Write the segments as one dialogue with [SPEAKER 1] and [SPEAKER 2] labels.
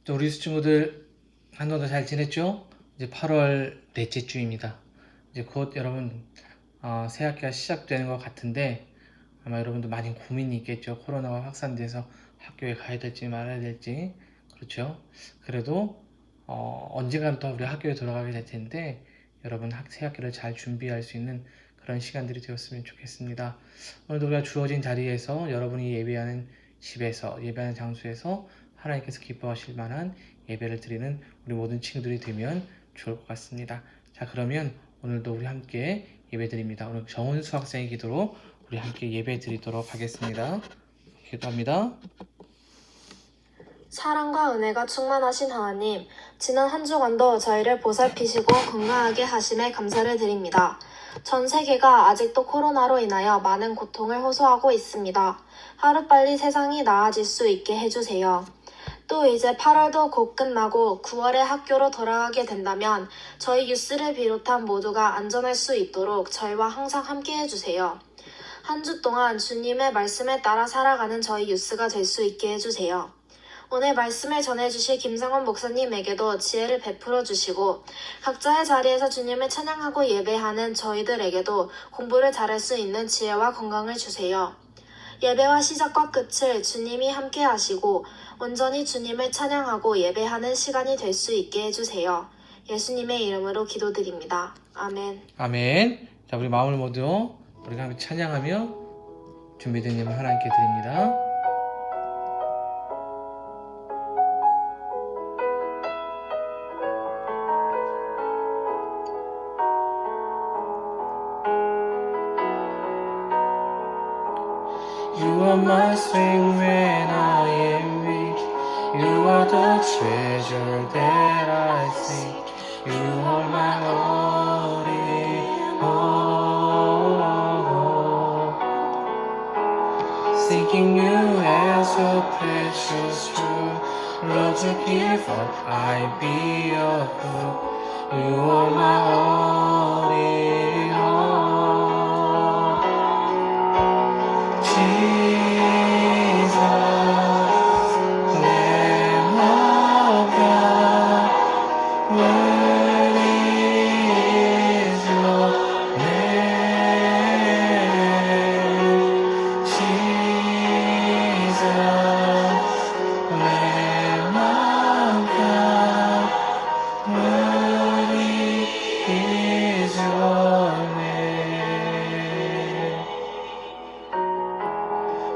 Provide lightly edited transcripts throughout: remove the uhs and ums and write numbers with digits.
[SPEAKER 1] 또 우리 친구들 한동안 잘 지냈죠? 이제 8월 넷째 주입니다. 이제 곧 여러분 새 학기가 시작되는 것 같은데 아마 여러분도 많이 고민이 있겠죠. 코로나가 확산돼서 학교에 가야 될지 말아야 될지. 그렇죠? 그래도 언젠가는 또 우리 학교에 돌아가게 될 텐데 여러분 새 학기를 잘 준비할 수 있는 그런 시간들이 되었으면 좋겠습니다. 오늘도 우리가 주어진 자리에서 여러분이 예배하는 집에서 예배하는 장소에서 하나님께서 기뻐하실 만한 예배를 드리는 우리 모든 친구들이 되면 좋을 것 같습니다. 자, 그러면 오늘도 우리 함께 예배 드립니다. 오늘 정은수 학생의 기도로 우리 함께 예배 드리도록 하겠습니다. 기도합니다.
[SPEAKER 2] 사랑과 은혜가 충만하신 하나님, 지난 한 주간도 저희를 보살피시고 건강하게 하심에 감사를 드립니다. 전 세계가 아직도 코로나로 인하여 많은 고통을 호소하고 있습니다. 하루빨리 세상이 나아질 수 있게 해주세요. 또 이제 8월도 곧 끝나고 9월에 학교로 돌아가게 된다면 저희 유스를 비롯한 모두가 안전할 수 있도록 저희와 항상 함께 해주세요. 한 주 동안 주님의 말씀에 따라 살아가는 저희 유스가 될 수 있게 해주세요. 오늘 말씀을 전해주실 김상원 목사님에게도 지혜를 베풀어 주시고 각자의 자리에서 주님을 찬양하고 예배하는 저희들에게도 공부를 잘할 수 있는 지혜와 건강을 주세요. 예배와 시작과 끝을 주님이 함께 하시고 온전히 주님을 찬양하고 예배하는 시간이 될 수 있게 해주세요. 예수님의 이름으로 기도드립니다. 아멘.
[SPEAKER 1] 아멘. 자, 우리 마음을 모두 우리가 함께 찬양하며 준비된 예물 하나님께 드립니다. You are my strength when I am weak. You are the treasure that I seek. You are my all in all. Seeking you as a precious jewel. Love to give up, I be your fool. You are my all in all.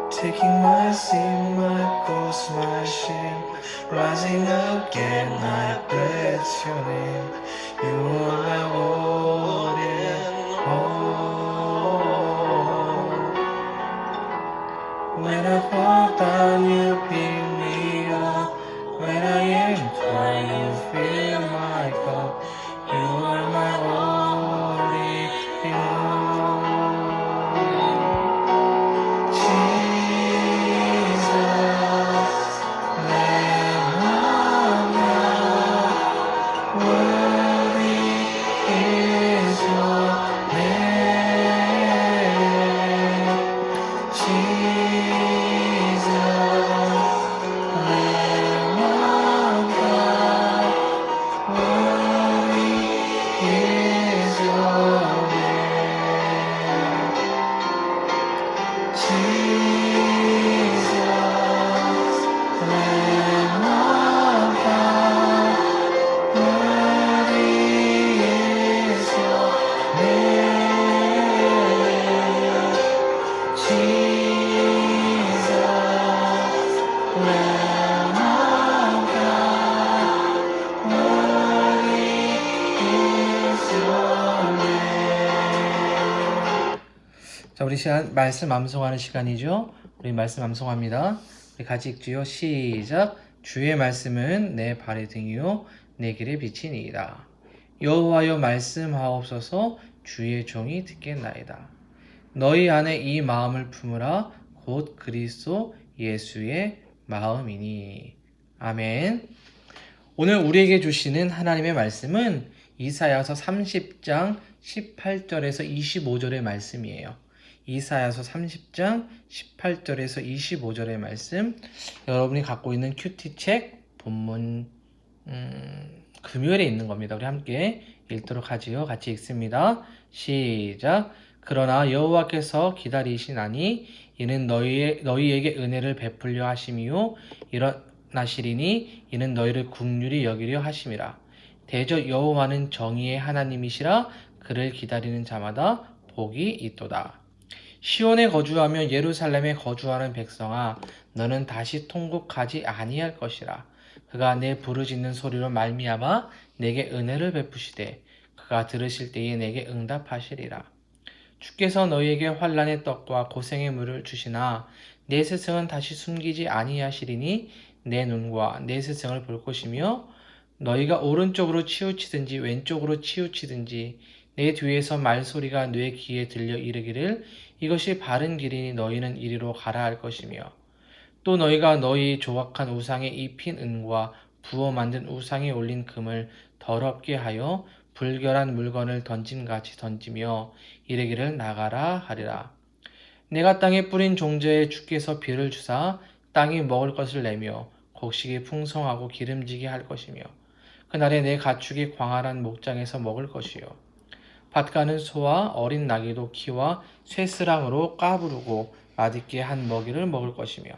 [SPEAKER 1] Taking my sin, my cross, my shame, rising again, I bless your name. You are my all in all. When I fall down, you pick me up. When I am tired, you fill my cup. You are my all in all. 자, 우리 시간 말씀 암송하는 시간이죠. 우리 말씀 암송합니다. 우리 같이 읽지요. 시작. 주의 말씀은 내 발의 등이요 내 길의 빛이니이다. 여호와여 말씀하옵소서. 주의 종이 듣겠나이다. 너희 안에 이 마음을 품으라. 곧 그리스도 예수의 마음이니. 아멘. 오늘 우리에게 주시는 하나님의 말씀은 이사야서 30장 18절에서 25절의 말씀이에요. 이사야서 30장 18절에서 25절의 말씀, 여러분이 갖고 있는 큐티책 본문 금요일에 있는 겁니다. 우리 함께 읽도록 하지요. 같이 읽습니다. 시작. 그러나 여호와께서 기다리시나니 이는 너희에게 은혜를 베풀려 하심이요 일어나시리니 이는 너희를 긍휼히 여기려 하심이라. 대저 여호와는 정의의 하나님이시라. 그를 기다리는 자마다 복이 있도다. 시온에 거주하며 예루살렘에 거주하는 백성아, 너는 다시 통곡하지 아니할 것이라. 그가 내 부르짖는 소리로 말미암아 내게 은혜를 베푸시되 그가 들으실 때에 내게 응답하시리라. 주께서 너희에게 환난의 떡과 고생의 물을 주시나 내 스승은 다시 숨기지 아니하시리니 내 눈과 내 스승을 볼 것이며 너희가 오른쪽으로 치우치든지 왼쪽으로 치우치든지 내 뒤에서 말소리가 내 귀에 들려 이르기를 이것이 바른 길이니 너희는 이리로 가라 할 것이며 또 너희가 너희 조각한 우상에 입힌 은과 부어 만든 우상에 올린 금을 더럽게 하여 불결한 물건을 던짐같이 던지며 이르기를 나가라 하리라. 내가 땅에 뿌린 종자에 주께서 비를 주사 땅이 먹을 것을 내며 곡식이 풍성하고 기름지게 할 것이며 그날에 내 가축이 광활한 목장에서 먹을 것이요 밭 가는 소와 어린 나귀도 키와 쇠스랑으로 까부르고 맛있게 한 먹이를 먹을 것이며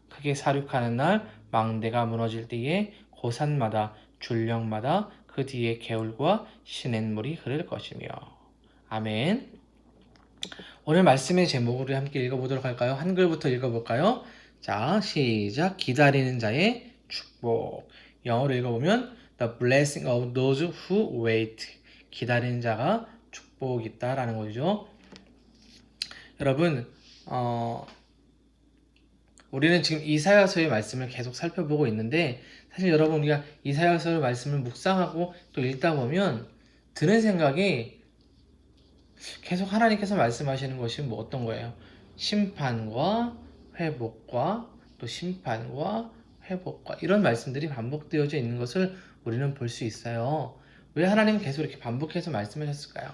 [SPEAKER 1] 크게 사륙하는 날 망대가 무너질 때에 고산마다 줄령마다 그 뒤에 개울과 시냇물이 흐를 것이며. 아멘. 오늘 말씀의 제목으로 함께 읽어보도록 할까요? 한글부터 읽어볼까요? 자, 시작. 기다리는 자의 축복. 영어로 읽어보면 The blessing of those who wait. 기다리는 자가 축복이 있다라는 거죠. 여러분, 우리는 지금 이사야서의 말씀을 계속 살펴보고 있는데 사실 여러분 우리가 이사야서의 말씀을 묵상하고 또 읽다 보면 드는 생각이 계속 하나님께서 말씀하시는 것이 뭐 어떤 거예요? 심판과 회복과 또 심판과 회복과 이런 말씀들이 반복되어져 있는 것을 우리는 볼 수 있어요. 왜 하나님은 계속 이렇게 반복해서 말씀하셨을까요?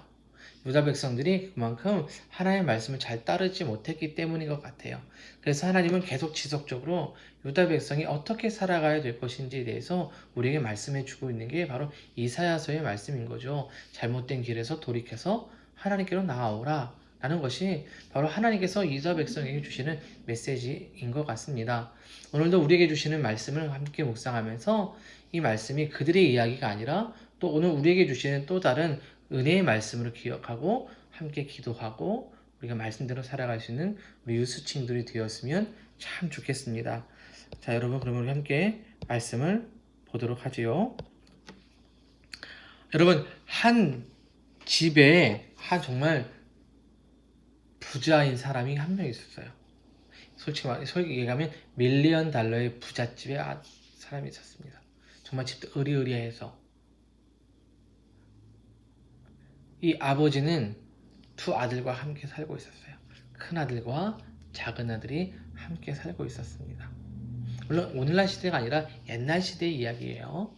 [SPEAKER 1] 유다 백성들이 그만큼 하나님의 말씀을 잘 따르지 못했기 때문인 것 같아요. 그래서 하나님은 계속 지속적으로 유다 백성이 어떻게 살아가야 될 것인지에 대해서 우리에게 말씀해 주고 있는 게 바로 이사야서의 말씀인 거죠. 잘못된 길에서 돌이켜서 하나님께로 나아오라 라는 것이 바로 하나님께서 유다 백성에게 주시는 메시지인 것 같습니다. 오늘도 우리에게 주시는 말씀을 함께 묵상하면서 이 말씀이 그들의 이야기가 아니라 또 오늘 우리에게 주시는 또 다른 은혜의 말씀으로 기억하고 함께 기도하고 우리가 말씀대로 살아갈 수 있는 우리 유수친들이 되었으면 참 좋겠습니다. 자, 여러분 그러면 우리 함께 말씀을 보도록 하지요. 여러분 한 집에 한 정말 부자인 사람이 한 명 있었어요. 솔직히 얘기하면 밀리언 달러의 부잣집에 사람이 있었습니다. 정말 집도 으리으리해서 이 아버지는 두 아들과 함께 살고 있었어요. 큰 아들과 작은 아들이 함께 살고 있었습니다. 물론 오늘날 시대가 아니라 옛날 시대의 이야기예요.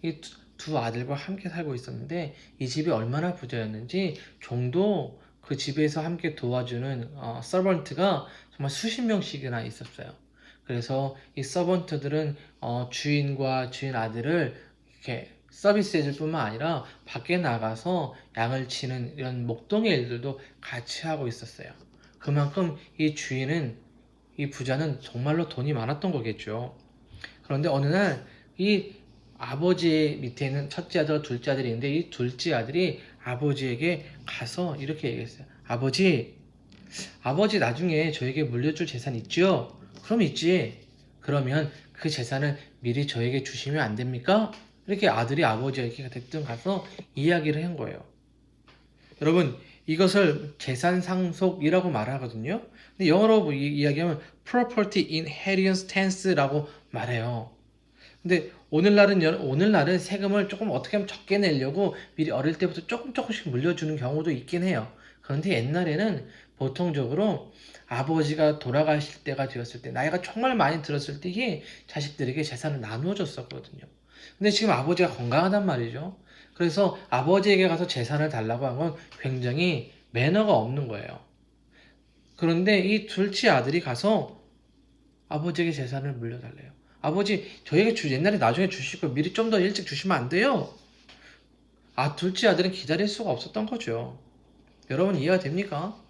[SPEAKER 1] 이 두 아들과 함께 살고 있었는데 이 집이 얼마나 부자였는지 종도 그 집에서 함께 도와주는 서번트가 정말 수십 명씩이나 있었어요. 그래서 이 서번트들은 주인과 주인 아들을 이렇게 서비스 해줄 뿐만 아니라 밖에 나가서 양을 치는 이런 목동의 일들도 같이 하고 있었어요. 그만큼 이 주인은 이 부자는 정말로 돈이 많았던 거겠죠. 그런데 어느 날 이 아버지 밑에 있는 첫째 아들과 둘째 아들이 있는데 이 둘째 아들이 아버지에게 가서 이렇게 얘기했어요. 아버지 나중에 저에게 물려줄 재산 있죠? 그럼 있지. 그러면 그 재산을 미리 저에게 주시면 안 됩니까? 이렇게 아들이 아버지에게 대뜸 가서 이야기를 한 거예요. 여러분 이것을 재산 상속이라고 말하거든요. 근데 영어로 이야기하면 property inheritance tax라고 말해요. 근데 오늘날은 세금을 조금 어떻게 하면 적게 내려고 미리 어릴 때부터 조금씩 물려주는 경우도 있긴 해요. 그런데 옛날에는 보통적으로 아버지가 돌아가실 때가 되었을 때 나이가 정말 많이 들었을 때에 자식들에게 재산을 나누어 줬었거든요. 근데 지금 아버지가 건강하단 말이죠. 그래서 아버지에게 가서 재산을 달라고 한 건 굉장히 매너가 없는 거예요. 그런데 이 둘째 아들이 가서 아버지에게 재산을 물려달래요. 아버지 저에게 옛날에 나중에 주시고 미리 좀 더 일찍 주시면 안 돼요? 둘째 아들은 기다릴 수가 없었던 거죠. 여러분 이해가 됩니까?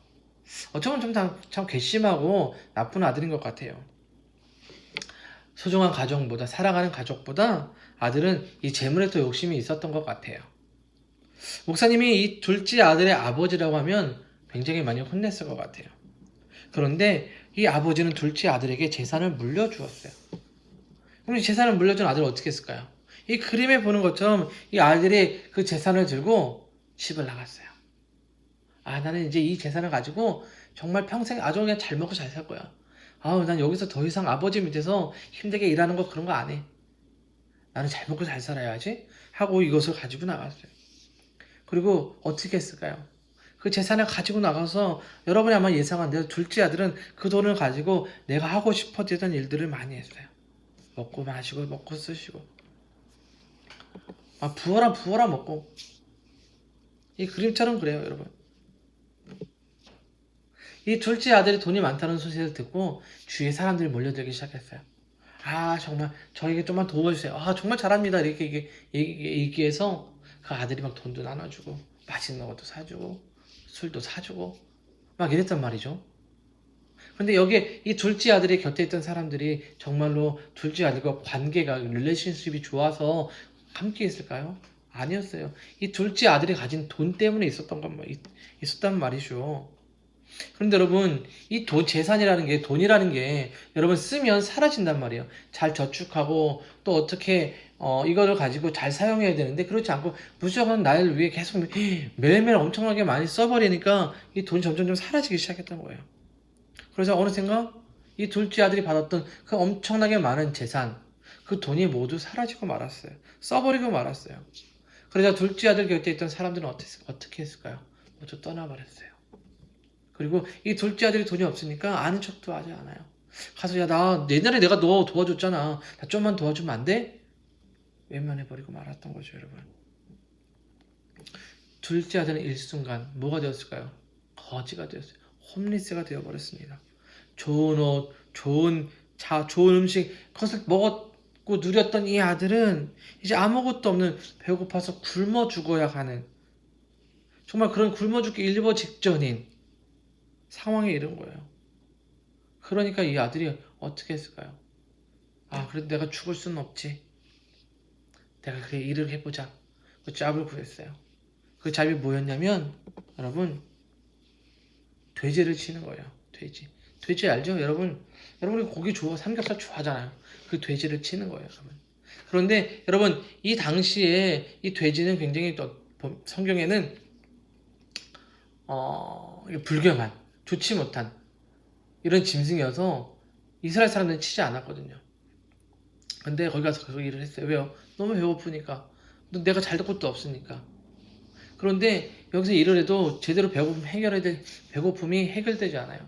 [SPEAKER 1] 어쩌면 참 괘씸하고 나쁜 아들인 것 같아요. 소중한 가정보다, 사랑하는 가족보다 아들은 이 재물에 더 욕심이 있었던 것 같아요. 목사님이 이 둘째 아들의 아버지라고 하면 굉장히 많이 혼냈을 것 같아요. 그런데 이 아버지는 둘째 아들에게 재산을 물려주었어요. 그럼 이 재산을 물려준 아들은 어떻게 했을까요? 이 그림에 보는 것처럼 이 아들이 그 재산을 들고 집을 나갔어요. 나는 이제 이 재산을 가지고 정말 평생 아주 그냥 잘 먹고 잘 살 거야. 난 여기서 더 이상 아버지 밑에서 힘들게 일하는 거 그런 거 안 해. 나는 잘 먹고 잘 살아야지 하고 이것을 가지고 나갔어요. 그리고 어떻게 했을까요? 그 재산을 가지고 나가서 여러분이 아마 예상한 대로 둘째 아들은 그 돈을 가지고 내가 하고 싶었던 일들을 많이 했어요. 먹고 마시고 먹고 쓰시고 부어라 먹고. 이 그림처럼 그래요, 여러분. 이 둘째 아들이 돈이 많다는 소식을 듣고 주위에 사람들이 몰려들기 시작했어요. 정말 저에게 좀만 도와주세요. 정말 잘합니다. 이렇게 얘기해서 그 아들이 막 돈도 나눠주고 맛있는 것도 사주고 술도 사주고 막 이랬단 말이죠. 근데 여기에 이 둘째 아들이 곁에 있던 사람들이 정말로 둘째 아들과 관계가 릴레이션십이 좋아서 함께 있을까요? 아니었어요. 이 둘째 아들이 가진 돈 때문에 있었단 말이죠. 그런데 여러분, 이 재산이라는 게, 돈이라는 게 여러분 쓰면 사라진단 말이에요. 잘 저축하고 또 어떻게 이거를 가지고 잘 사용해야 되는데 그렇지 않고 무조건 나를 위해 계속 매일매일 엄청나게 많이 써버리니까 이 돈이 점점 사라지기 시작했던 거예요. 그래서 어느샌가 이 둘째 아들이 받았던 그 엄청나게 많은 재산, 그 돈이 모두 사라지고 말았어요. 써버리고 말았어요. 그러자 둘째 아들 곁에 있던 사람들은 어떻게 했을까요? 모두 떠나버렸어요. 그리고 이 둘째 아들이 돈이 없으니까 아는 척도 하지 않아요. 가서 나 옛날에 내가 너 도와줬잖아. 나 좀만 도와주면 안 돼? 외면해버리고 말았던 거죠, 여러분. 둘째 아들은 일순간 뭐가 되었을까요? 거지가 되었어요. 홈리스가 되어버렸습니다. 좋은 옷, 좋은 차, 좋은 음식 그것을 먹었고 누렸던 이 아들은 이제 아무것도 없는 배고파서 굶어 죽어야 하는 정말 그런 굶어 죽기 일보 직전인 상황에 이른 거예요. 그러니까 이 아들이 어떻게 했을까요? 그래도 내가 죽을 수는 없지. 내가 그래 일을 해보자. 그 짭을 구했어요. 그 짭이 뭐였냐면 여러분 돼지를 치는 거예요. 돼지 알죠? 여러분이 고기 삼겹살 좋아하잖아요. 그 돼지를 치는 거예요, 여러분. 그런데 여러분 이 당시에 이 돼지는 굉장히 또 성경에는 불결한 좋지 못한 이런 짐승이어서 이스라엘 사람들은 치지 않았거든요. 근데 거기 가서 그 일을 했어요. 왜요? 너무 배고프니까. 내가 잘 될 것도 없으니까. 그런데 여기서 일을 해도 제대로 배고픔이 해결되지 않아요.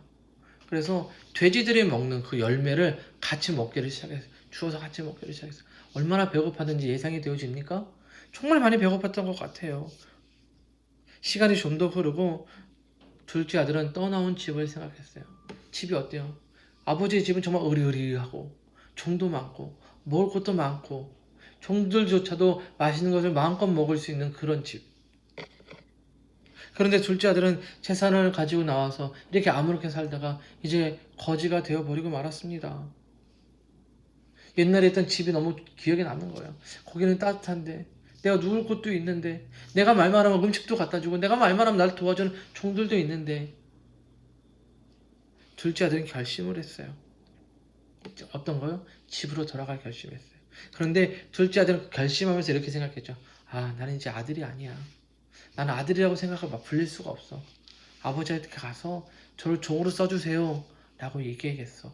[SPEAKER 1] 그래서 돼지들이 먹는 그 열매를 같이 먹기를 시작했어요. 주워서 같이 먹기를 시작했어요. 얼마나 배고팠는지 예상이 되어집니까? 정말 많이 배고팠던 것 같아요. 시간이 좀 더 흐르고 둘째 아들은 떠나온 집을 생각했어요. 집이 어때요? 아버지의 집은 정말 으리으리하고 종도 많고 먹을 것도 많고 종들조차도 맛있는 것을 마음껏 먹을 수 있는 그런 집. 그런데 둘째 아들은 재산을 가지고 나와서 이렇게 아무렇게 살다가 이제 거지가 되어버리고 말았습니다. 옛날에 있던 집이 너무 기억에 남는 거예요. 거기는 따뜻한데 내가 누울 곳도 있는데 내가 말만 하면 음식도 갖다 주고 내가 말만 하면 날 도와주는 종들도 있는데 둘째 아들은 결심을 했어요. 어떤 거요? 집으로 돌아갈 결심했어요. 그런데 둘째 아들은 결심하면서 이렇게 생각했죠. 나는 이제 아들이 아니야. 나는 아들이라고 생각을 막 불릴 수가 없어. 아버지한테 가서 저를 종으로 써주세요 라고 얘기해야겠어.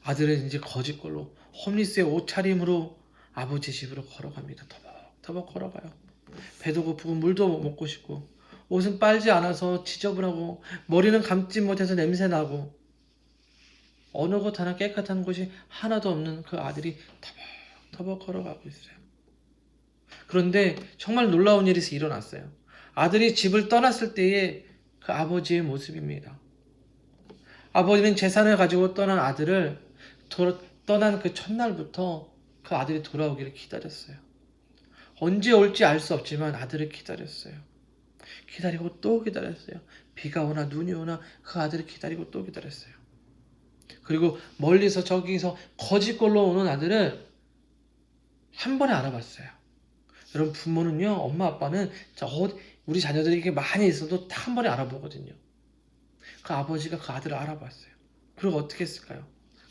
[SPEAKER 1] 아들은 이제 거짓걸로 홈리스의 옷차림으로 아버지 집으로 걸어갑니다. 터벅터벅 걸어가요. 배도 고프고 물도 먹고 싶고 옷은 빨지 않아서 지저분하고 머리는 감지 못해서 냄새나고 어느 곳 하나 깨끗한 곳이 하나도 없는 그 아들이 터벅터벅 걸어가고 있어요. 그런데 정말 놀라운 일이 일어났어요. 아들이 집을 떠났을 때의 그 아버지의 모습입니다. 아버지는 재산을 가지고 떠난 아들을 떠난 그 첫날부터 그 아들이 돌아오기를 기다렸어요. 언제 올지 알 수 없지만 아들을 기다렸어요. 기다리고 또 기다렸어요. 비가 오나 눈이 오나 그 아들을 기다리고 또 기다렸어요. 그리고 멀리서 저기서 거짓골로 오는 아들을 한 번에 알아봤어요. 여러분 부모는요, 엄마 아빠는 우리 자녀들이 이게 많이 있어도 다 한 번에 알아보거든요. 그 아버지가 그 아들을 알아봤어요. 그리고 어떻게 했을까요?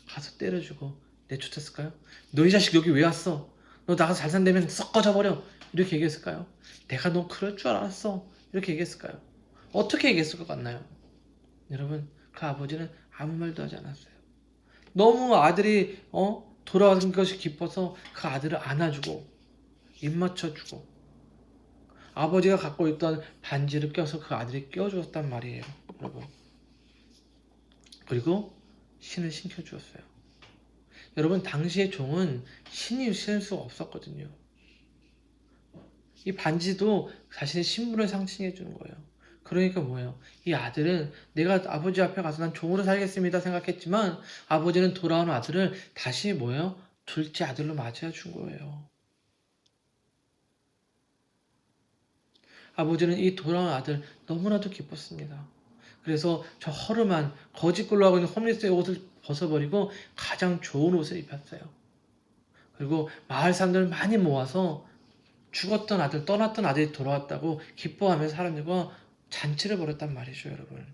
[SPEAKER 1] 가서 때려주고 내쫓았을까요? 너 이 자식 여기 왜 왔어? 너 나가서 잘 산다면 썩 꺼져버려. 이렇게 얘기했을까요? 내가 너 그럴 줄 알았어. 이렇게 얘기했을까요? 어떻게 얘기했을 것 같나요? 여러분 그 아버지는 아무 말도 하지 않았어요. 너무 아들이 돌아온 것이 기뻐서 그 아들을 안아주고 입 맞춰주고 아버지가 갖고 있던 반지를 껴서 그 아들이 껴주었단 말이에요. 여러분. 그리고 신을 신겨주었어요. 여러분 당시의 종은 신이 신을 수가 없었거든요. 이 반지도 자신의 신분을 상징해 주는 거예요. 그러니까 뭐예요? 이 아들은 내가 아버지 앞에 가서 난 종으로 살겠습니다 생각했지만 아버지는 돌아온 아들을 다시 뭐예요? 둘째 아들로 맞이해 준 거예요. 아버지는 이 돌아온 아들 너무나도 기뻤습니다. 그래서 저 허름한 거짓골로 하고 있는 홈리스의 옷을 벗어버리고 가장 좋은 옷을 입혔어요. 그리고 마을 사람들을 많이 모아서 죽었던 아들, 떠났던 아들이 돌아왔다고 기뻐하면서 사람들과 잔치를 벌였단 말이죠, 여러분.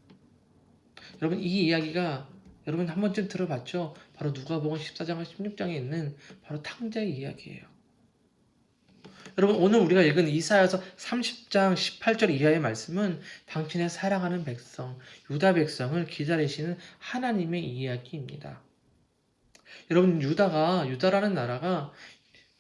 [SPEAKER 1] 여러분 이 이야기가 여러분 한 번쯤 들어봤죠? 바로 누가복음 14장과 16장에 있는 바로 탕자의 이야기예요. 여러분 오늘 우리가 읽은 이사야서 30장 18절 이하의 말씀은 당신의 사랑하는 백성, 유다 백성을 기다리시는 하나님의 이야기입니다. 여러분 유다라는 나라가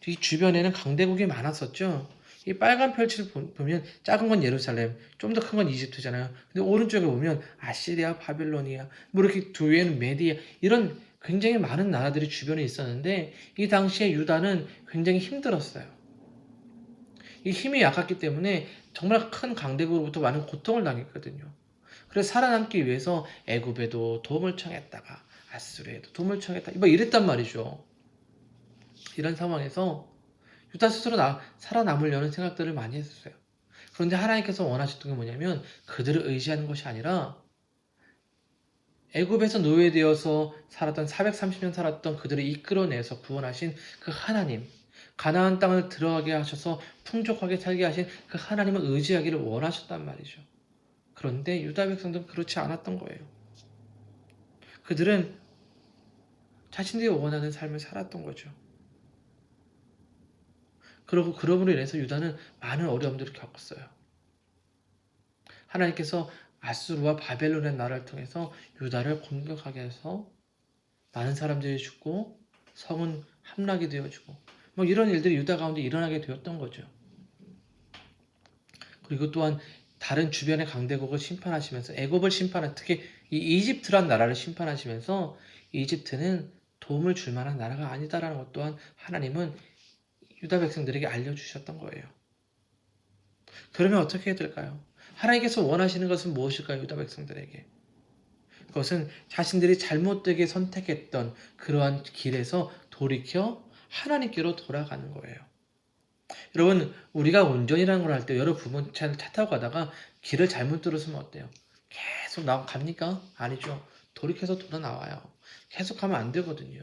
[SPEAKER 1] 이 주변에는 강대국이 많았었죠. 이 빨간 펼치를 보면 작은 건 예루살렘, 좀 더 큰 건 이집트잖아요. 근데 오른쪽에 보면 아시리아, 바빌로니아, 뭐 이렇게 뒤에는 메디아 이런 굉장히 많은 나라들이 주변에 있었는데 이 당시에 유다는 굉장히 힘들었어요. 이 힘이 약했기 때문에 정말 큰 강대국으로부터 많은 고통을 당했거든요. 그래서 살아남기 위해서 애굽에도 도움을 청했다가 아수르에도 도움을 청했다. 뭐 이랬단 말이죠. 이런 상황에서 유다 스스로 살아남으려는 생각들을 많이 했었어요. 그런데 하나님께서 원하셨던 게 뭐냐면 그들을 의지하는 것이 아니라 애굽에서 노예되어서 살았던 430년 살았던 그들을 이끌어내서 구원하신 그 하나님, 가나안 땅을 들어가게 하셔서 풍족하게 살게 하신 그 하나님을 의지하기를 원하셨단 말이죠. 그런데 유다 백성들은 그렇지 않았던 거예요. 그들은 자신들이 원하는 삶을 살았던 거죠. 그러고 그러므로 인해서 유다는 많은 어려움들을 겪었어요. 하나님께서 아수르와 바벨론의 나라를 통해서 유다를 공격하게 해서 많은 사람들이 죽고 성은 함락이 되어지고 뭐 이런 일들이 유다 가운데 일어나게 되었던 거죠. 그리고 또한 다른 주변의 강대국을 심판하시면서 애굽을 특히 이 이집트란 나라를 심판하시면서 이집트는 도움을 줄 만한 나라가 아니다라는 것 또한 하나님은 유다 백성들에게 알려주셨던 거예요. 그러면 어떻게 해야 될까요? 하나님께서 원하시는 것은 무엇일까요? 유다 백성들에게. 그것은 자신들이 잘못되게 선택했던 그러한 길에서 돌이켜 하나님께로 돌아가는 거예요. 여러분 우리가 운전이라는 걸 할 때 여러 부분 차 타고 가다가 길을 잘못 들었으면 어때요? 계속 갑니까? 아니죠. 돌이켜서 돌아 나와요. 계속 가면 안 되거든요.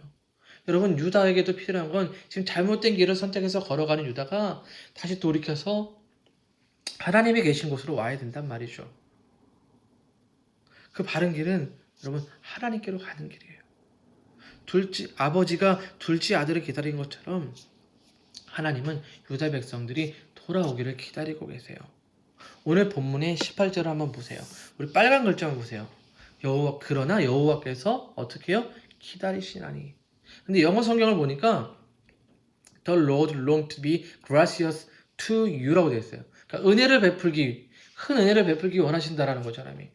[SPEAKER 1] 여러분 유다에게도 필요한 건 지금 잘못된 길을 선택해서 걸어가는 유다가 다시 돌이켜서 하나님이 계신 곳으로 와야 된단 말이죠. 그 바른 길은 여러분 하나님께로 가는 길이에요. 아버지가 둘째 아들을 기다린 것처럼 하나님은 유다 백성들이 돌아오기를 기다리고 계세요. 오늘 본문의 18절을 한번 보세요. 우리 빨간 글자 한번 보세요. 그러나 여호와께서 어떻게 해요? 기다리시나니. 근데 영어 성경을 보니까 The Lord longed to be gracious to you라고 되어 있어요. 그러니까 큰 은혜를 베풀기 원하신다라는 거죠, 하나님이.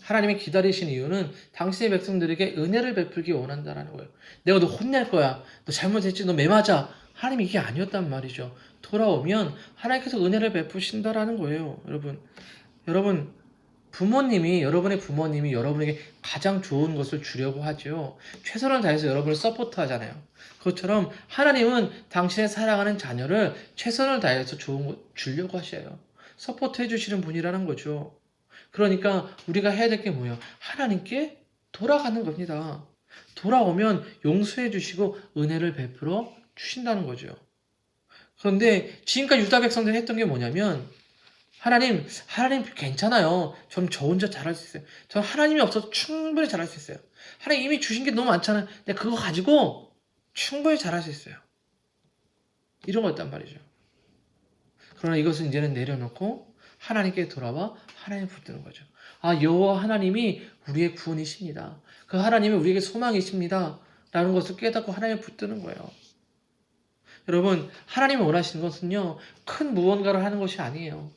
[SPEAKER 1] 하나님이 기다리신 이유는 당신의 백성들에게 은혜를 베풀기 원한다라는 거예요. 내가 너 혼낼 거야. 너 잘못했지. 너 매맞아. 하나님이 이게 아니었단 말이죠. 돌아오면 하나님께서 은혜를 베푸신다라는 거예요. 여러분 여러분의 부모님이 여러분에게 가장 좋은 것을 주려고 하죠. 최선을 다해서 여러분을 서포트 하잖아요. 그것처럼 하나님은 당신의 사랑하는 자녀를 최선을 다해서 좋은 것 주려고 하셔요. 서포트 해주시는 분이라는 거죠. 그러니까 우리가 해야 될 게 뭐예요? 하나님께 돌아가는 겁니다. 돌아오면 용서해 주시고 은혜를 베풀어 주신다는 거죠. 그런데 지금까지 유다 백성들이 했던 게 뭐냐면 하나님 괜찮아요. 전 저 혼자 잘할 수 있어요. 전 하나님이 없어도 충분히 잘할 수 있어요. 하나님 이미 주신 게 너무 많잖아요. 근데 그거 가지고 충분히 잘할 수 있어요. 이런 거였단 말이죠. 그러나 이것은 이제는 내려놓고 하나님께 돌아와 하나님 붙드는 거죠. 아, 여호와 하나님이 우리의 구원이십니다. 그 하나님이 우리에게 소망이십니다. 라는 것을 깨닫고 하나님을 붙드는 거예요. 여러분, 하나님이 원하시는 것은요, 큰 무언가를 하는 것이 아니에요.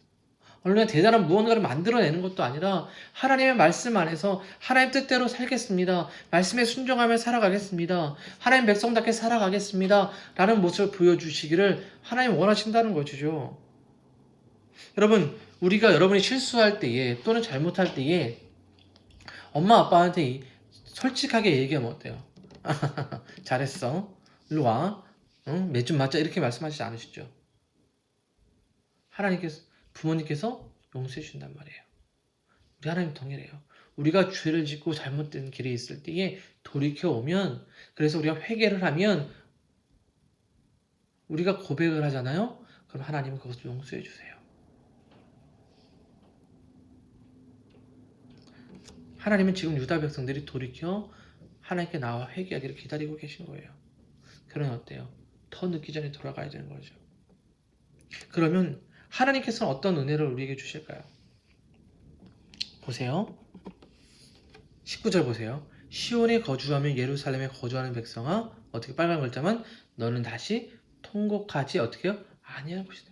[SPEAKER 1] 얼마나 대단한 무언가를 만들어내는 것도 아니라 하나님의 말씀 안에서 하나님 뜻대로 살겠습니다. 말씀에 순종하며 살아가겠습니다. 하나님 백성답게 살아가겠습니다. 라는 모습을 보여주시기를 하나님 원하신다는 것이죠. 우리가 여러분이 실수할 때에 또는 잘못할 때에 엄마 아빠한테 솔직하게 얘기하면 어때요? 잘했어. 일로 와. 응? 매좀 맞자. 이렇게 말씀하시지 않으시죠? 부모님께서 용서해 주신단 말이에요. 우리 하나님 동일해요. 우리가 죄를 짓고 잘못된 길에 있을 때에 돌이켜오면, 그래서 우리가 회개를 하면, 우리가 고백을 하잖아요? 그럼 하나님은 그것을 용서해 주세요. 하나님은 지금 유다 백성들이 돌이켜 하나님께 나와 회개하기를 기다리고 계신 거예요. 그러면 어때요? 더 늦기 전에 돌아가야 되는 거죠. 그러면 하나님께서는 어떤 은혜를 우리에게 주실까요? 보세요. 19절 보세요. 시온에 거주하며 예루살렘에 거주하는 백성아, 어떻게 빨간 글자만 너는 다시 통곡하지 어떻게요? 아니할 것이다.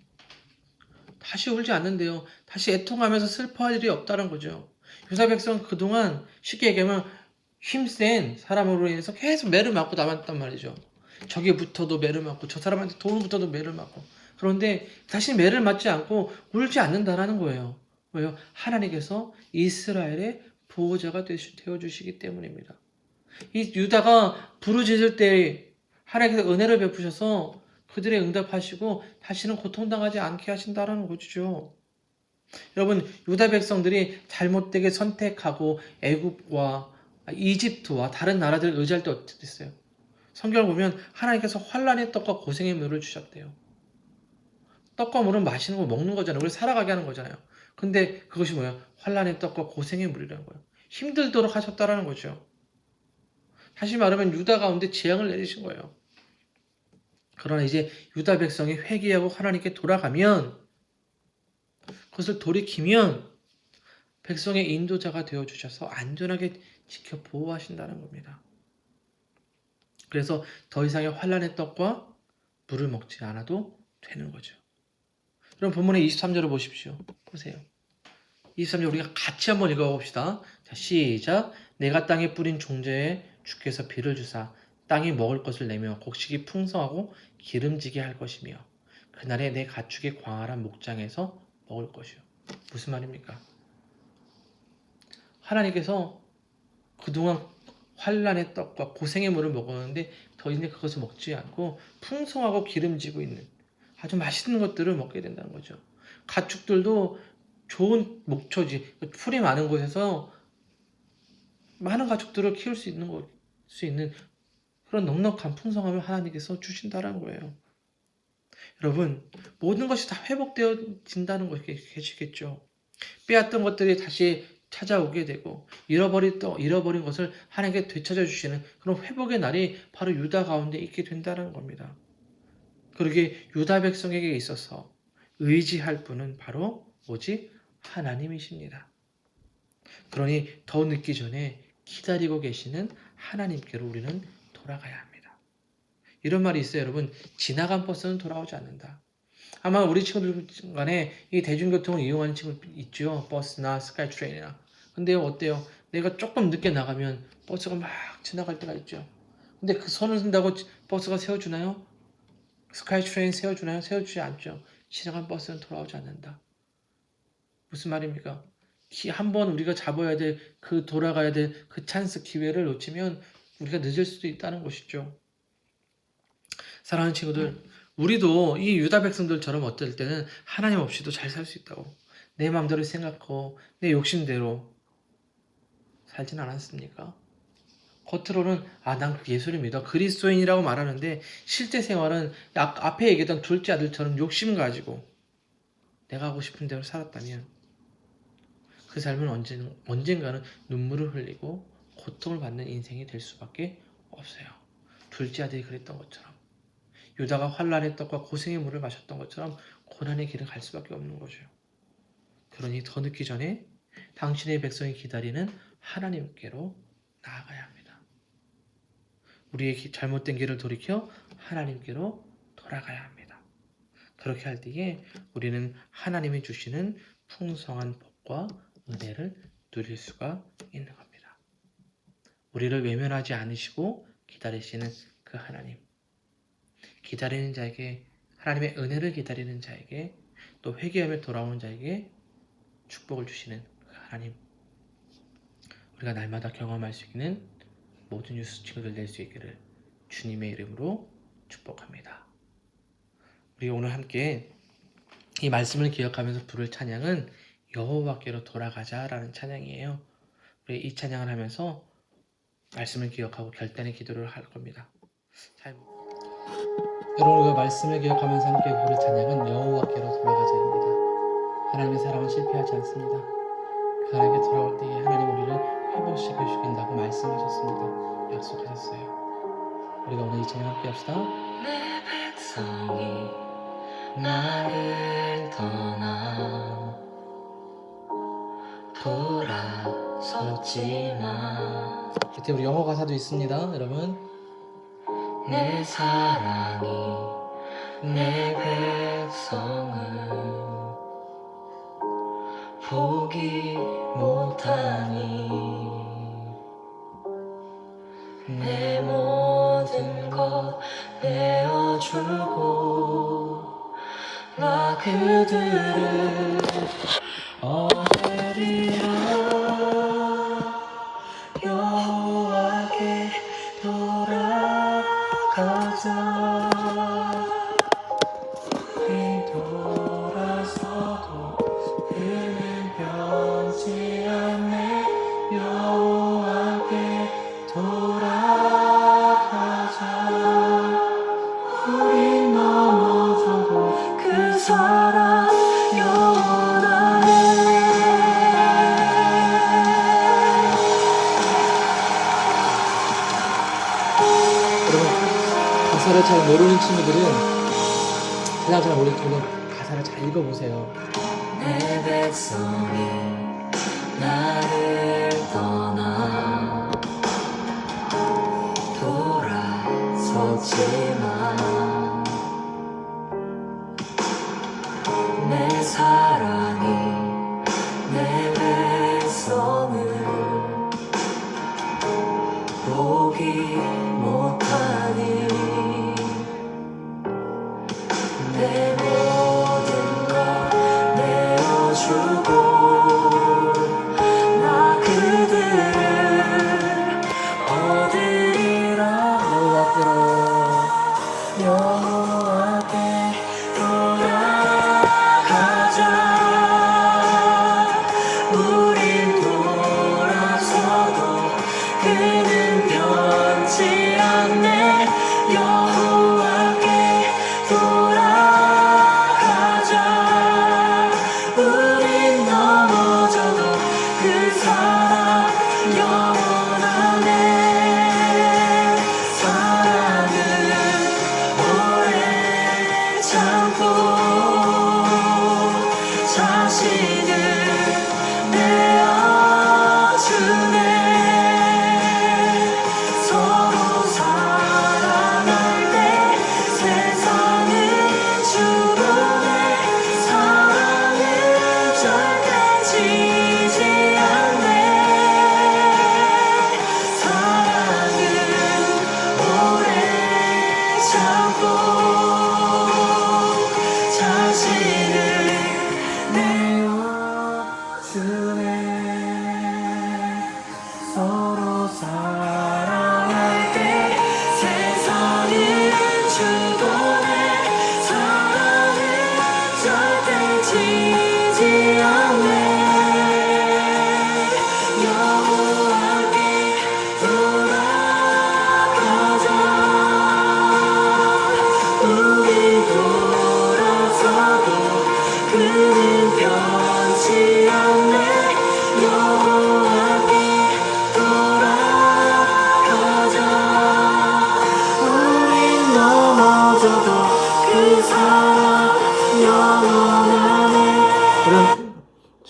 [SPEAKER 1] 다시 울지 않는데요. 다시 애통하면서 슬퍼할 일이 없다는 거죠. 유다 백성은 그동안 쉽게 얘기하면 힘센 사람으로 인해서 계속 매를 맞고 남았단 말이죠. 저게 붙어도 매를 맞고 저 사람한테 돈 붙어도 매를 맞고, 그런데 다시 매를 맞지 않고 울지 않는다라는 거예요. 왜요? 하나님께서 이스라엘의 보호자가 되어주시기 때문입니다. 이 유다가 부르짖을 때 하나님께서 은혜를 베푸셔서 그들의 응답하시고 다시는 고통당하지 않게 하신다라는 거죠. 여러분, 유다 백성들이 잘못되게 선택하고 애굽과 이집트와 다른 나라들을 의지할 때 어떻게 됐어요? 성경을 보면 하나님께서 환란의 떡과 고생의 물을 주셨대요. 떡과 물은 마시는 거 먹는 거잖아요. 우리 살아가게 하는 거잖아요. 근데 그것이 뭐예요? 환란의 떡과 고생의 물이라는 거예요. 힘들도록 하셨다라는 거죠. 다시 말하면 유다 가운데 재앙을 내리신 거예요. 그러나 이제 유다 백성이 회개하고 하나님께 돌아가면, 그것을 돌이키면 백성의 인도자가 되어 주셔서 안전하게 지켜 보호하신다는 겁니다. 그래서 더 이상의 환란의 떡과 물을 먹지 않아도 되는 거죠. 그럼 본문의 23절을 보십시오. 보세요. 23절 우리가 같이 한번 읽어봅시다. 자, 시작. 내가 땅에 뿌린 종자에 주께서 비를 주사 땅이 먹을 것을 내며 곡식이 풍성하고 기름지게 할 것이며 그날에 내 가축의 광활한 목장에서 먹을 것이요. 무슨 말입니까? 하나님께서 그동안 환란의 떡과 고생의 물을 먹었는데 더 이제 그것을 먹지 않고 풍성하고 기름지고 있는 아주 맛있는 것들을 먹게 된다는 거죠. 가축들도 좋은 목초지, 풀이 많은 곳에서 많은 가축들을 키울 수 있는 그런 넉넉한 풍성함을 하나님께서 주신다는 거예요. 여러분, 모든 것이 다 회복되어진다는 것이 계시겠죠. 빼앗던 것들이 다시 찾아오게 되고 잃어버린 것을 하나님께 되찾아 주시는 그런 회복의 날이 바로 유다 가운데 있게 된다는 겁니다. 그러기에 유다 백성에게 있어서 의지할 분은 바로 오직 하나님이십니다. 그러니 더 늦기 전에 기다리고 계시는 하나님께로 우리는 돌아가야 합니다. 이런 말이 있어요, 여러분. 지나간 버스는 돌아오지 않는다. 아마 우리 친구들 간에 이 대중교통을 이용하는 친구 있죠. 버스나 스카이트레인이나. 근데 어때요? 내가 조금 늦게 나가면 버스가 막 지나갈 때가 있죠. 근데 그 선을 쓴다고 버스가 세워주나요? 스카이트레인 세워주나요? 세워주지 않죠. 지나간 버스는 돌아오지 않는다. 무슨 말입니까? 한번 우리가 잡아야 될 그 돌아가야 될 그 찬스 기회를 놓치면 우리가 늦을 수도 있다는 것이죠. 사랑하는 친구들, 우리도 이 유다 백성들처럼 어떨 때는 하나님 없이도 잘 살 수 있다고. 내 마음대로 생각하고 내 욕심대로 살진 않았습니까? 겉으로는 난 예수를 믿어 그리스도인이라고 말하는데 실제 생활은 앞에 얘기했던 둘째 아들처럼 욕심 가지고 내가 하고 싶은 대로 살았다면 그 삶은 언젠가는 눈물을 흘리고 고통을 받는 인생이 될 수밖에 없어요. 둘째 아들이 그랬던 것처럼, 유다가 환난의 떡과 고생의 물을 마셨던 것처럼 고난의 길을 갈 수밖에 없는 거죠. 그러니 더 늦기 전에 당신의 백성이 기다리는 하나님께로 나아가야 합니다. 우리의 잘못된 길을 돌이켜 하나님께로 돌아가야 합니다. 그렇게 할 때에 우리는 하나님이 주시는 풍성한 복과 은혜를 누릴 수가 있는 겁니다. 우리를 외면하지 않으시고 기다리시는 그 하나님, 기다리는 자에게, 하나님의 은혜를 기다리는 자에게, 또 회개하며 돌아오는 자에게 축복을 주시는 그 하나님, 우리가 날마다 경험할 수 있는 모든 유스 친구들 될 수 있기를 주님의 이름으로 축복합니다. 우리 오늘 함께 이 말씀을 기억하면서 부를 찬양은 여호와께로 돌아가자라는 찬양이에요. 우리 이 찬양을 하면서 말씀을 기억하고 결단의 기도를 할 겁니다. 여러분, 우리가 말씀을 기억하면서 함께 부를 찬양은 여호와께로 돌아가자입니다. 하나님의 사랑은 실패하지 않습니다. 그 하나님께 돌아올 때에 하나님 우리를 회복시켜 주신다고 말씀하셨습니다. 약속하셨어요. 우리가 오늘 이 찬양 함께 합시다. 내 백성이 나를 떠나 돌아섰지만, 그때 우리 영어 가사도 있습니다. 여러분, 내 사랑이 내 백성을 포기 못하니 내 모든 것 내어주고 나 그들을 얻으리라. 여호와께 돌아가자. 돌아서도 그는 변치 않네. 여호와께 돌아가자. 우린 넘어져도 그 사랑 영원하네. 여러분, 가사를 잘 모르는 친구들은, 그냥 잘 모르는 친구는 가사를 잘 읽어보세요. 내 백성이 나를 떠나 돌아섰지만 내 사랑이 내 백성을 포기 못하니 내 모든 것 내어주고 나 그들을 얻으리라. 여호와께 돌아가자. 우린 돌아서도 그는 변치 않네. 여호와께 돌아가자.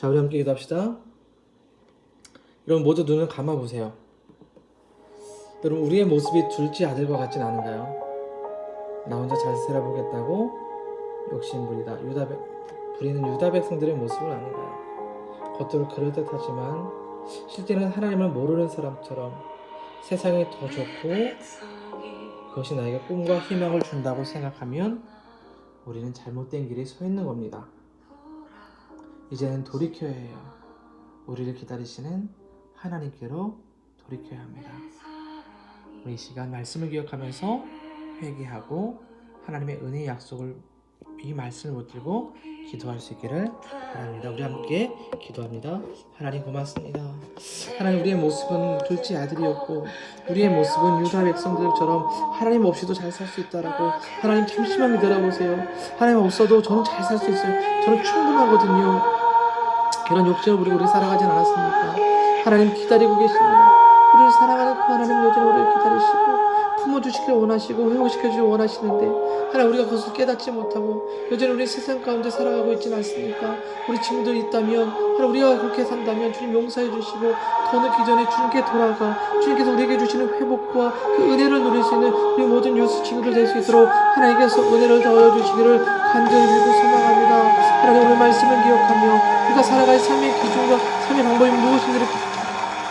[SPEAKER 1] 자, 우리 함께 기도합시다. 여러분 모두 눈을 감아보세요. 여러분 우리의 모습이 둘째 아들과 같진 않은가요? 나 혼자 잘 살아보겠다고 욕심부리다 부리는 유다 백성들의 모습은 아닌가요? 겉으로 그럴듯하지만 실제는 하나님을 모르는 사람처럼 세상이 더 좋고 그것이 나에게 꿈과 희망을 준다고 생각하면 우리는 잘못된 길에 서 있는 겁니다. 이제는 돌이켜야 해요. 우리를 기다리시는 하나님께로 돌이켜야 합니다. 우리 이 시간 말씀을 기억하면서 회개하고 하나님의 은혜의 약속을 이 말씀을 붙들고 기도할 수 있기를 바랍니다. 우리 함께 기도합니다. 하나님 고맙습니다. 하나님 우리의 모습은 둘째 아들이었고 우리의 모습은 유다 백성들처럼 하나님 없이도 잘 살 수 있다라고 하나님 잠시만 믿어보세요. 하나님 없어도 저는 잘 살 수 있어요. 저는 충분하거든요. 그런 욕심을 부리고 우리 살아가진 않았습니까? 하나님 기다리고 계십니다. 우리를 사랑하는 그 하나님 여전히 우리를 기다리시고 품어주시길 원하시고 회복시켜주길 원하시는데 하나님 우리가 그것을 깨닫지 못하고 여전히 우리 세상 가운데 살아가고 있지는 않습니까? 우리 친구들이 있다면 하나님 우리가 그렇게 산다면 주님 용서해 주시고 더 늦기 전에 주님께 돌아가 주님께서 우리에게 주시는 회복과 그 은혜를 누릴 수 있는 우리 모든 유스 친구들 될 수 있도록 하나님께서 은혜를 더하여 주시기를 간절히 빌고 소망합니다. 하나님 오늘 말씀을 기억하며 우리가 살아갈 삶의 기준과 삶의 방법이 무엇인지를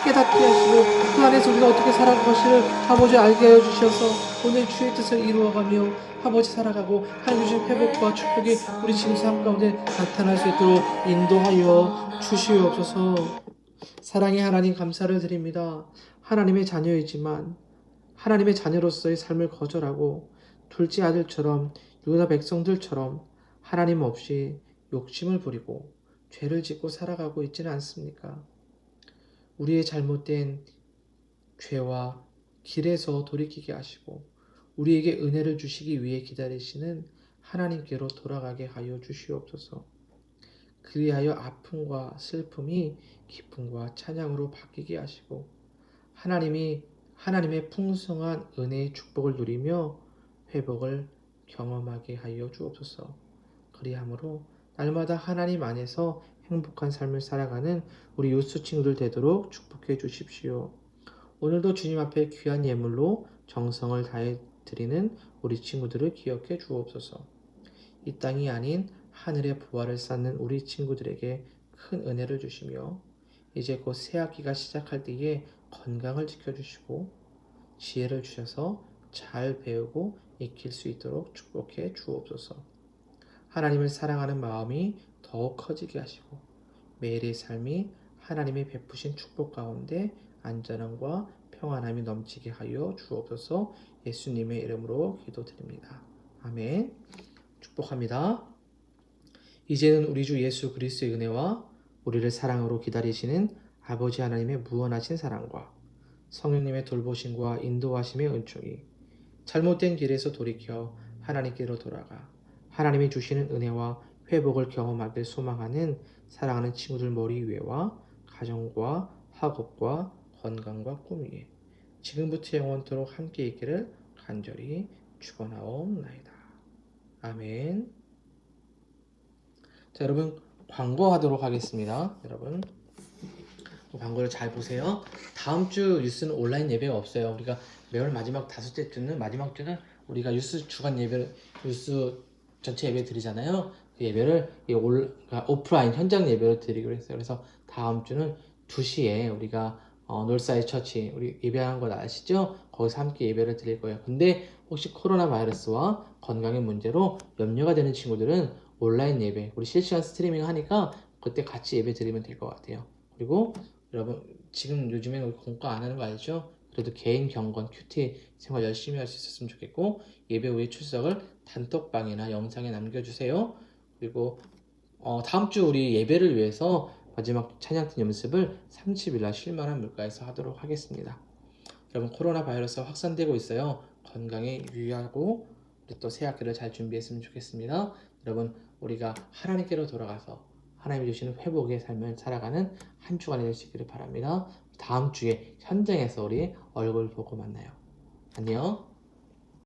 [SPEAKER 1] 깨닫게 하시고 그 안에서 우리가 어떻게 살아갈 것을 아버지 알게 하여 주셔서 오늘 주의 뜻을 이루어가며 아버지 살아가고 하나님 주신 회복과 축복이 우리 지금 삶 가운데 나타날 수 있도록 인도하여 주시옵소서. 사랑의 하나님 감사를 드립니다. 하나님의 자녀이지만 하나님의 자녀로서의 삶을 거절하고 둘째 아들처럼 유다 백성들처럼 하나님 없이 욕심을 부리고 죄를 짓고 살아가고 있지는 않습니까? 우리의 잘못된 죄와 길에서 돌이키게 하시고 우리에게 은혜를 주시기 위해 기다리시는 하나님께로 돌아가게 하여 주시옵소서. 그리하여 아픔과 슬픔이 기쁨과 찬양으로 바뀌게 하시고 하나님의 풍성한 은혜의 축복을 누리며 회복을 경험하게 하여 주옵소서. 그리함으로 날마다 하나님 안에서 행복한 삶을 살아가는 우리 유스 친구들 되도록 축복해 주십시오. 오늘도 주님 앞에 귀한 예물로 정성을 다해 드리는 우리 친구들을 기억해 주옵소서. 이 땅이 아닌 하늘의 부활을 쌓는 우리 친구들에게 큰 은혜를 주시며 이제 곧 새 학기가 시작할 때에 건강을 지켜주시고 지혜를 주셔서 잘 배우고 익힐 수 있도록 축복해 주옵소서. 하나님을 사랑하는 마음이 더욱 커지게 하시고 매일의 삶이 하나님의 베푸신 축복 가운데 안전함과 평안함이 넘치게 하여 주옵소서. 예수님의 이름으로 기도드립니다. 아멘. 축복합니다. 이제는 우리 주 예수 그리스도의 은혜와 우리를 사랑으로 기다리시는 아버지 하나님의 무한하신 사랑과 성령님의 돌보심과 인도하심의 은총이 잘못된 길에서 돌이켜 하나님께로 돌아가 하나님이 주시는 은혜와 회복을 경험하길 소망하는 사랑하는 친구들 머리 위에와 가정과 학업과 건강과 꿈 위에 지금부터 영원토록 함께 있기를 간절히 축원하옵나이다. 아멘. 자, 여러분 광고하도록 하겠습니다. 여러분 광고를 잘 보세요. 다음 주 뉴스는 온라인 예배가 없어요. 우리가 매월 마지막 다섯째 주는 마지막 주는 우리가 뉴스 주간 예배를 뉴스 전체 예배 드리잖아요. 그 예배를 오프라인 현장 예배로 드리기로 했어요. 그래서 다음 주는 2시에 우리가 놀사이 처치 우리 예배하는 거 아시죠? 거기서 함께 예배를 드릴 거예요. 근데 혹시 코로나 바이러스와 건강의 문제로 염려가 되는 친구들은 온라인 예배 우리 실시간 스트리밍 하니까 그때 같이 예배 드리면 될 것 같아요. 그리고 여러분 지금 요즘에는 우리 공과 안 하는 거 알죠? 그래도 개인 경건 큐티 생활 열심히 할 수 있었으면 좋겠고 예배 후에 출석을 단톡방이나 영상에 남겨주세요. 그리고 다음 주 우리 예배를 위해서 마지막 찬양팀 연습을 30일날 쉴만한 물가에서 하도록 하겠습니다. 여러분 코로나 바이러스가 확산되고 있어요. 건강에 유의하고 우리 또 새 학기를 잘 준비했으면 좋겠습니다. 여러분 우리가 하나님께로 돌아가서 하나님이 주시는 회복의 삶을 살아가는 한 주간이 되시기를 바랍니다. 다음 주에 현장에서 우리 얼굴 보고 만나요. 안녕.